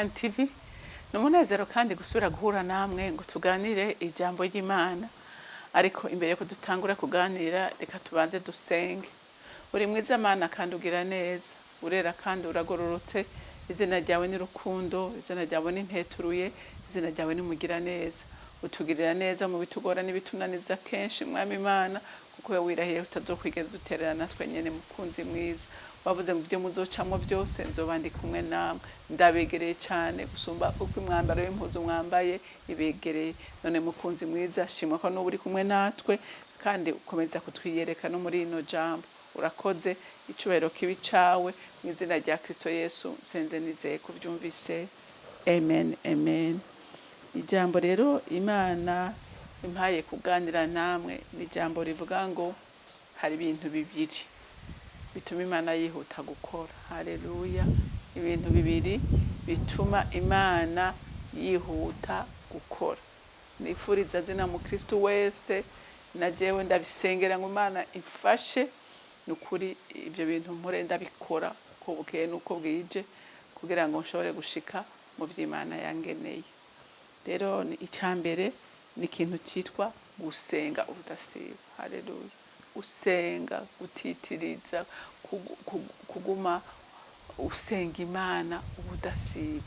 One TV. Numunezero kandi gusubira guhura namwe ngo tuganire ijambo ry'Imana. Ariko imbere yo dutangura kuganira reka tubanze dusenge. Uri mwiza Mana kandi ugira neza, urera kandi uragororotse, izina ryawe ni rukundo, izina ryawe ni nteturuye, izina ryawe ni mugira neza. Utugirira neza mu bitugora n'ibitunaniza kenshi Mwami Imana, kuko wewe wirahiye utazokwigera dutererana natwe nyene mukunzi mwiza. Wavuze mu byo muzocamwo byose nzobandi kumwe namwe, ndabegereye cyane gusumba uko imwambaro y'impuzu mwambaye ibegereye. None mukunzi mwiza, shimwa ko n'uburi kumwe natwe kandi ukomeza kutwiyereka no muri ino jambo. Urakoze, icubahiro kibi cawe mu izina rya Kristo Yesu senze nizeye kuvyumvise. Amen, amen. Ijambo rero Imana impaye kuganira namwe ni ijambo rivuga ngo hari ibintu bibiri bituma Imana yihuta gukora. Haleluya. Ibintu bibiri bituma Imana yihuta gukora. Nifuriza zina mu Kristo wese na jewe ndabisengera ngo Imana imfashe nukuri ibyo bintu mpore ndabikora ko bukeye nuko bwije kugira ngo nshobore gushika mu vy'Imana yangeneye. Rero ni icambere ni ikintu citwa gusenga ubudasiba. Haleluya. Usenga, gutitiriza, kuguma usenga Imana ubudasiba.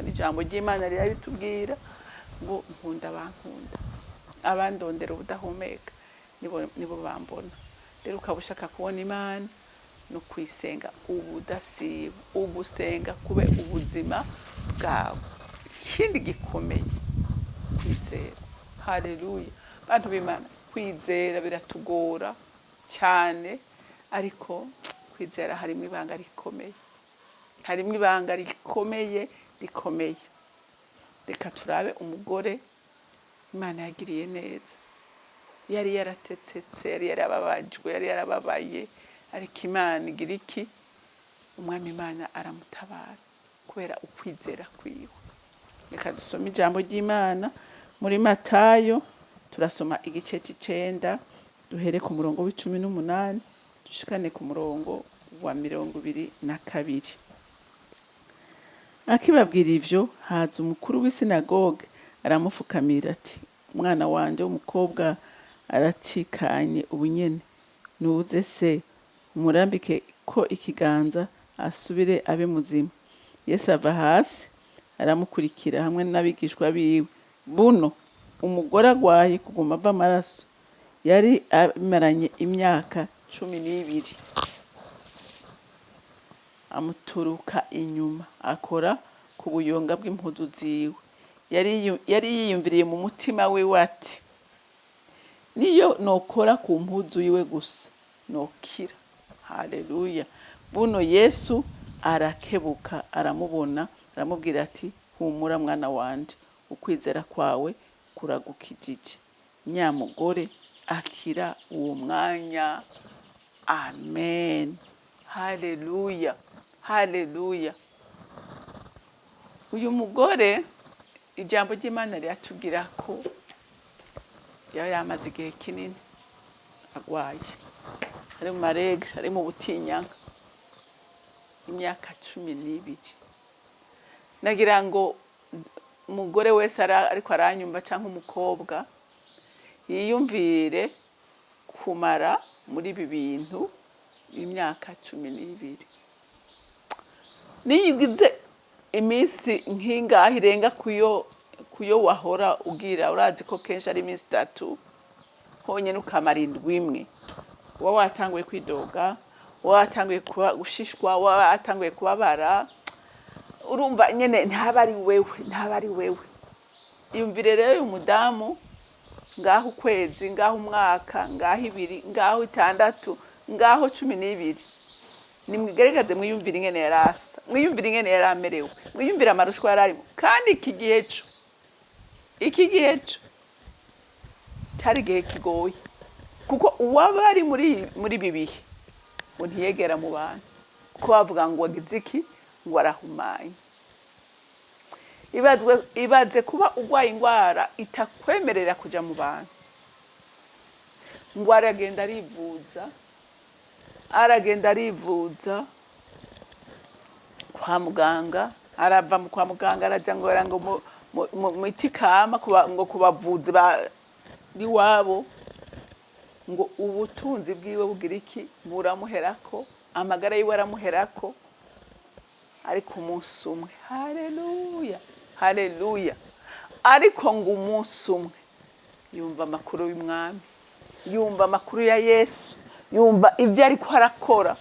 Ni ijambo ry'Imana rirabitubwira ngo nkunda bankunda, abandondera ubudahumeka nibo bambona. Rero ukabushaka kubona Imana no kwisenga ubudasiba, ugusenga kube ubuzima bwawe. Ikindi gikomeye kwizera. Haleluya. Bantu b'Imana, kwizera biratugora cyane, ariko kwizera harimo ibanga rikomeye. Harimo ibanga rikomeye. Reka turabe umugore Imana yagiriye neza. Yari yaratetsetse, yari yarababajwe, yari yarababaye, ariko Imana igira iki? Umwami Imana aramutabara kubera ukwizera kwiwe. Reka dusome ijambo ry'Imana muri Matayo, turasoma igice c'9 duhere ku murongo w'18 dushikane ku murongo wa 22. Akibabwira ivyo, haza umukuru w'isinagoge aramufukamira ati, umwana wanje w'umukobwa aracikanye ubunyene, nuze se umurambike ko ikiganza asubire abe muzima. Yesu ava hasi aramukurikira hamwe n'abigishwa biwe. Buno umugore agwaye kuguma ava amaraso yari amaranye imyaka 12. Amuturuka inyuma akora ku buyonga bw'impuzu ziwe. Yari yiyumviriye mu mutima we ati, niyo nokora ku mpuzu yiwe gusa nokira. Haleluya. Buno Yesu arakebuka aramubona, aramubwira ati, humura mwana wanje, ukwizera kwawe kuragukijije. Nyamugore akira uwo mwanya. Amen. Haleluya. Haleluya. Uyu mugore ijambo ry'Imana riratubwira ko yari yamaze igihe kinini agwaye, ari mu marega, ari mu butinyanka, imyaka 12. Nagira ngo umugore wese ariko aranyumva canke umukobwa yiyumvire kumara muri ibi bintu imyaka 12. Niyigize iminsi nk'ingahe irenga kuyo wahora ugira, urazi ko kenshi ari iminsi 3 honyene ukamara 7. Uba watanguye kwidoga, watanguye gushishwa, watanguye kubabara, urumva nyene ntaba ari wewe. Iyumvire rero uyu mudamu ngaho ukwezi, ngaho umwaka, ngaho 2, ngaho 6, ngaho 12. Nimwigerageze mwiyumvire ingene yarasa, mwiyumvire ingene yaramerewe, mwiyumvire amarushwa yararimo. Kandi iki gihe cyo cyari igihe kigoye, kuko uwaba ari muri bibihe ngo ntiyegera mu bantu, kuko bavuga ngo wagize iki, ngo arahumanye. Ibaze kuba ugwaye ingwara itakwemerera kuja mu bantu, ngo aragenda arivuza kwa muganga, arava mu kwa muganga araja ngo mu itikama ngo kubavuzi iwabo ngo ubutunzi bwiwe bugira iki buramuherako, amagara yiwe aramuherako, ariko umunsi umwe, haleluya haleluya, ariko ngo umunsi umwe yumva amakuru y'umwami, yumva amakuru ya Yesu, yumva ibyo ariko arakora,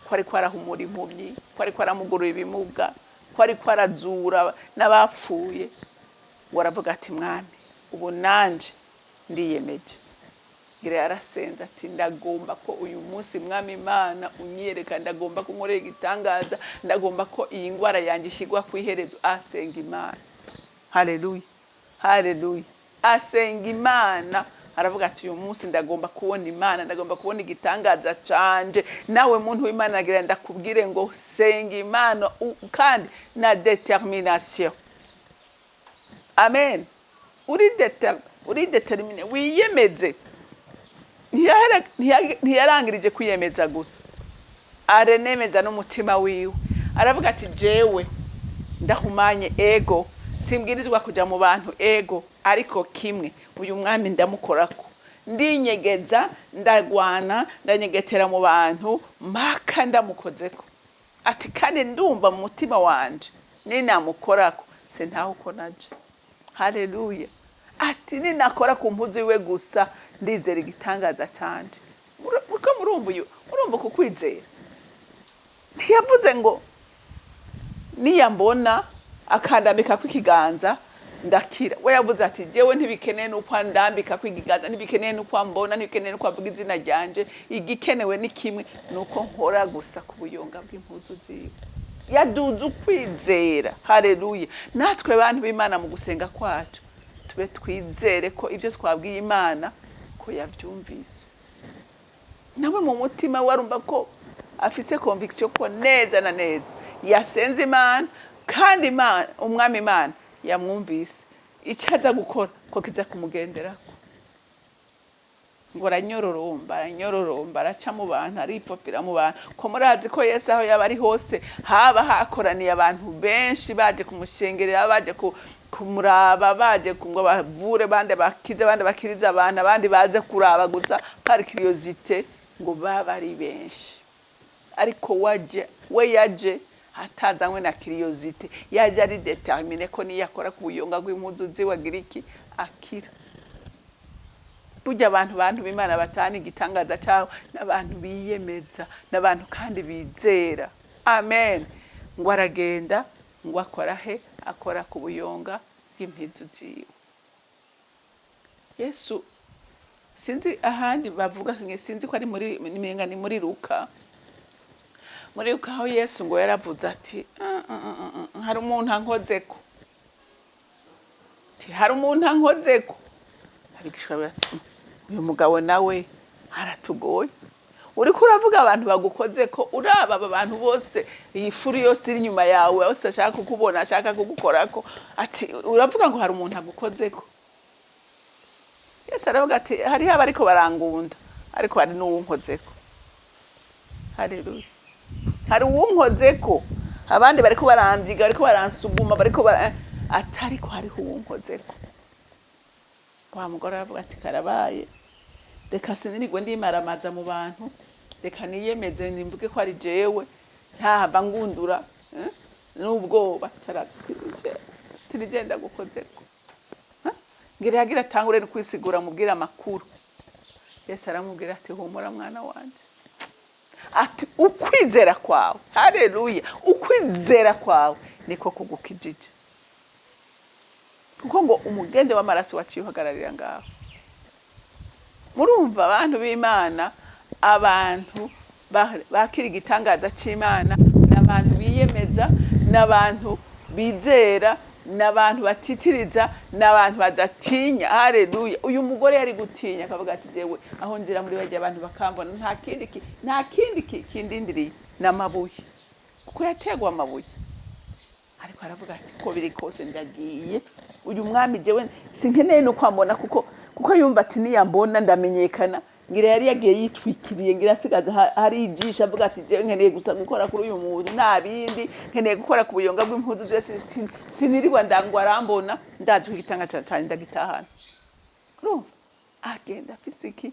ko ariko arahumura impumyi, ko ariko aramugurura ibimuga, ko ariko arazura n'abapfuye, ngo aravuga ati mwami ubu nanje ndiyemeje. Ngira yarasenze ati ndagomba ko uyu munsi mwami Imana unyereka, ndagomba ko nkorera igitangaza, ndagomba ko iyi ngwara yanjye ishyirwa ku iherezo. Asenga Imana, haleluya haleluya, asenga Imana, aravuga ati uyu munsi ndagomba kubona Imana, ndagomba kubona igitangaza canje. Nawe muntu w'Imana agira ndakubwire ngo senga Imana kandi na determination. Amen. Uri determine, wiyemeze. Ntiyarangirije kwiyemeza gusa, arenemeza n'umutima wiwe, aravuga ati jewe ndahumanye ego, simbwirizwa kuja mu bantu ego, ariko kimwe uyu mwami ndamukorako, ndinyegeza, ndagwana, ndanyegetera mu bantu mpaka ndamukozeko. Ati kandi ndumva mu mutima wanje ninamukorako sintaho uko naje. Haleluya. Ati ninakora ku mpuzu iwe gusa ndizera igitangaza canje. Uko murumva kukwizera. Ntiyavuze ngo niyambona akandambika kw'ikiganza ndakira. We yavuze ati jewe ntibikeneye nuko ndambika kw'ikiganza, ntibikeneye nuko mbona, ntibikeneye nuko avuga izina ryanje, igikenewe ni kimwe nuko nkora gusa ku buyonga bw'impuzu ziwe. Yaduze ukwizera. Haleluya. Natwe bantu b'Imana mu gusenga kwacu tube twizere ko ibyo twabwiye Imana ko yavyumvise. Nawe mu mutima warumva ko afise conviction ko neza na neza yasenze Imana, kandi Imana umwami Imana yamwumvise, icyaza gukora ko kiza kumugenderako. Ngo aranyororomba araca mu bantu, aripopera mu bantu. Ko murazi ko Yesu aho yaba ari hose haba hakoraniye abantu benshi baje kumushengerera, baje kumuraba, baje ngo bavure, bande bakize, bande bakiriza abantu, abandi baze kuraba gusa par curiosité, ngo baba ari benshi. Ariko we yaje atazanywe na curiosité, yaje ari determine ko niyakora ku buyonga bw'impuzu ziwe agira iki akira. Burya abantu b'Imana batana igitangaza cyawo n'abantu biyemeza, n'abantu kandi bizera. Amen. Ngo aragenda ngo akora ku buyonga bw'impuzu ziwe. Yesu sinzi ahandi bavuga, sinzi ko ari muri Luka. Muri Luka aho Yesu ngo yaravuze ati hari umuntu ankozeko. Hari umuntu ankozeko. Abigishwa bati uyu mugabo nawe aratugoye. Uriko uravuga abantu bagukoze ko uraba abantu bose, iyi furi yose iri nyuma yawe, bose ashaka kukubona, ashaka kugukorako. Ati uravuga ngo hari umuntu agukoze ko. Yesu aravuga ati hari abariko barangunda, ariko hari n'uwunkozeko. Haleluya. Hari uwunkozeko, abandi bariko baramvyiga, bariko baransuguma, bariko atariko hariho uwunkozeko. Wa mugore aravuga ati karabaye, reka sinirigwe ndimaramaza mu bantu, reka niyemeze nimvuge ko ari jewe, ntahava ngundura n'ubwoba tirigenda gukozeko. Ngira yagira tangure no kwisigura mubwira amakuru. Yesu aramubwira ati humura mwana wanje, ati ukwizera kwawe, haleluya, ukwizera kwawe niko kugukijije. Kuko ngo umugende w'amaraso waciye uhagararira ngaho. Murumva abantu b'Imana, abantu bakira igitangaza c'Imana, n'abantu biyemeza, n'abantu bizera, n'abantu batitiriza, n'abantu badatinya. Haleluya. Uyu mugore yari gutinya akavuga ati jewe aho nzira muri bajya abantu bakambona nta kindi kindindiriye n'amabuye, kuko yategwa amabuye. Ariko aravuga ati ko biri kose ndagiye, uyu mwami jewe sinkeneye no kwambona, kuko yumva ati niyambona ndamenyekana, ngira yari yagiye yitwikiriye ngira asigaje hari ijisho avuga ati je nkeneye gusa gukora kuri uyu muntu nta bindi nkeneye gukora ku buyonga bw'impuzu zose sinirirwa ndangwa arambona ndaje kwitanga cyane ndagitahana urumva agenda afise iki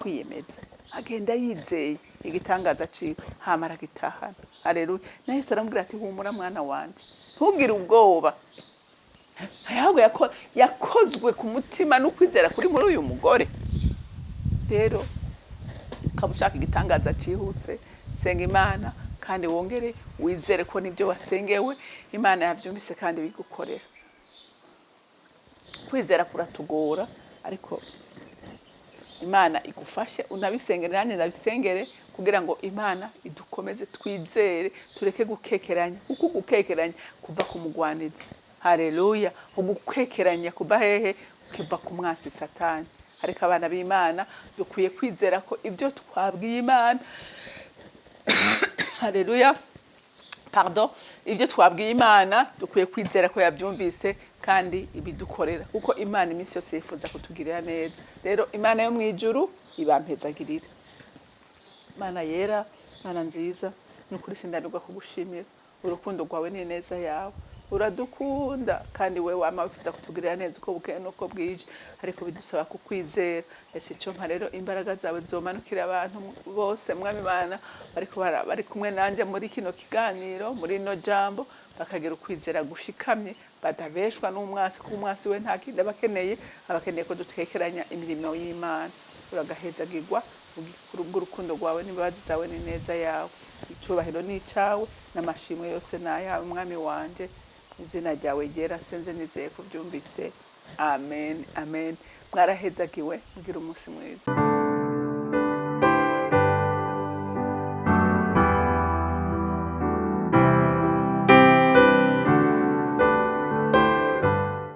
kwiyemeza agenda yizeye igitangaza ciwe hamara gitahana haleluya nahise arambwira ati humura mwana wanje ntugire ubwoba ahubwo yakozwe ku mutima no kwizera kuri muri uyu mugore rero kabushaka igitangaza cihuse senga Imana kandi wongere wizere ko nibyo wasengewe Imana yavyumvise kandi bigukorera kwizera kuratugora ariko Imana igufashe unabisengere nanye nabisengere kugira ngo Imana idukomeze twizere tureke gukekeranya kuko gukekeranya kuva ku mugwanizi haleluya ugukekeranya kuba hehe kiva ku mwasi satani ariko abana b'Imana dukwiye kwizera ko ibyo twabwiye Imana haleluya pardon ibyo twabwiye Imana dukwiye kwizera ko yabyumvise kandi ibidukorera kuko Imana iminsi yose yifuza kutugirira neza rero Imana yo mwijuru ibampezagirira Imana yera Imana nziza nukuri sindanirwa kugushimira urukundo rwawe ni neza yawe uradukunda kandi we wama wifuza kutugirira neza uko bukeye nuko bwije ariko bidusaba kukwizera ese cyo mpa rero imbaraga zawe zomanukira abantu bose mwami Imana bari kumwe nanje muri kino kiganiro muri no jambo bakagira ukwizera gushikamye badabeshwa n'umwasi ku mwasi we nta kindi abakeneye ko dutekeranya imirimo y'Imana uragahezagirwa urukundo rwawe n'imbabazi zawe ni neza yawe icubahiro ni icawe n'amashimwe yose nayawe mwami wanje izina ryawe ryera senze nizeye ko byumvise amen amen mwarahezagiwe mugira umunsi mwiza